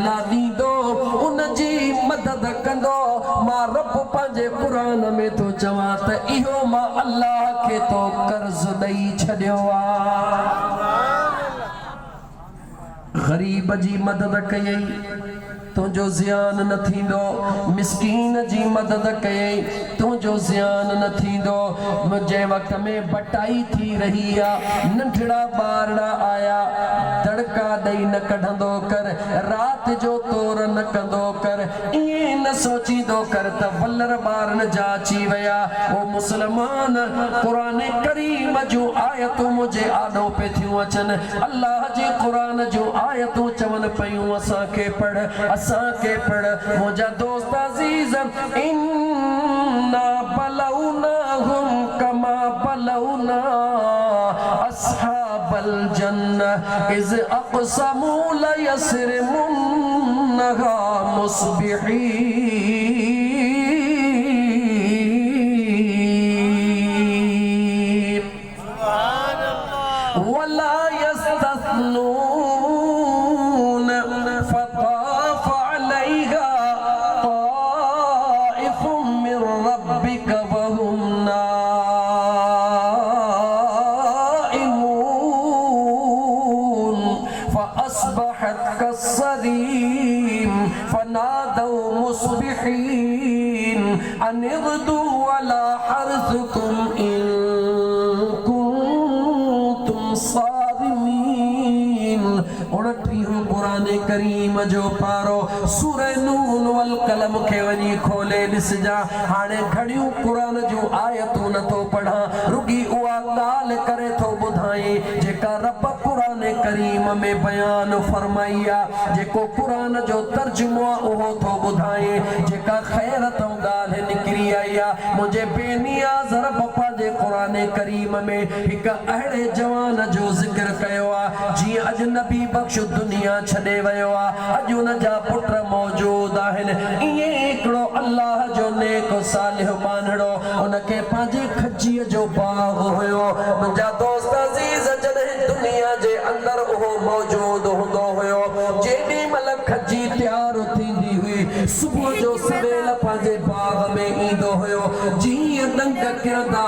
अल्लाह दीदो उन जी मदद कंदो मां रब पंहिंजे कुरान में तो चवां त इहो मां अल्लाह खे तो कर्ज ॾेई छॾियो आहे गरीब जी मदद कयई तुझो ज़ियान न थींदो मिस्कीन जी मदद कयई तुझो ज़ियान न थींदो मुझे वक्त में बटाई थी रही आ नंढड़ा ॿारड़ा आया दड़का ॾेई न कढंदो कर रात जो तोर न कंदो कर इएं न सोचींदो कर त वलर ॿारनि जा अची विया ओ मुसलमान क़ुरान करीम जूं आयतूं मुझे आॾो पे थियूं अचनि अल्लाह जे क़ुरान जूं आयतूं चवनि पयूं असांखे पढ़ असांखे पढ़ मुंहिंजा दोस्त अज़ीज़ इन्ना बलौनाहुम कमा बलौना अस्हाबल जन्नह इज़ अक़समू लयस्रिमुन्नहा मुस्बिहीन वला यस्तस्नून फताफ अलैहा ताइफुम मिन रब्बिक वहुम नाइमून फअस्बहत कस्सरीम फनादौ मुस्बिहीन अन इग़दू अला हर्सिकुम इन कुंतुम सारिमीन 29 कुरान करीम जो पारो सूरह नून वल कलम खे वञी खोले ॾिसजा हाणे घड़ियूं कुरान जूं आयतूं नथो पढ़ां रुगी उहा ॻाल्हि करे थो ॿुधाए जेका रब कुरान करीम में बयान फरमाई आहे जेको कुरान जो तर्जुमो आहे उहो थो ॿुधाए जेका ख़ैरत ॻाल्हि निकिरी आई आहे मुंहिंजे बेनियाज़ रब पंहिंजे कुरान करीम में हिकु अहिड़े जवान जो ज़िक्र कयो आहे जीअं अजनबी बख़्श दुनिया छॾे वियो आहे अॼु हुन जा पुट मौजूद आहिनि ईअं हिकिड़ो अल्लाह जो नेक सालिह मानड़ो उनखे पंहिंजे खजीअ जो बाग़ हुयो मुंहिंजा दोस्त अज़ीज़ जॾहिं दुनिया जे अंदरि उहो मौजूद हूंदो हुयो जेॾी महिल खजी तयारु थींदी हुई सुबुह जो सवेल पंहिंजे बाग़ में ईंदो हुयो जीअं डंग किरंदा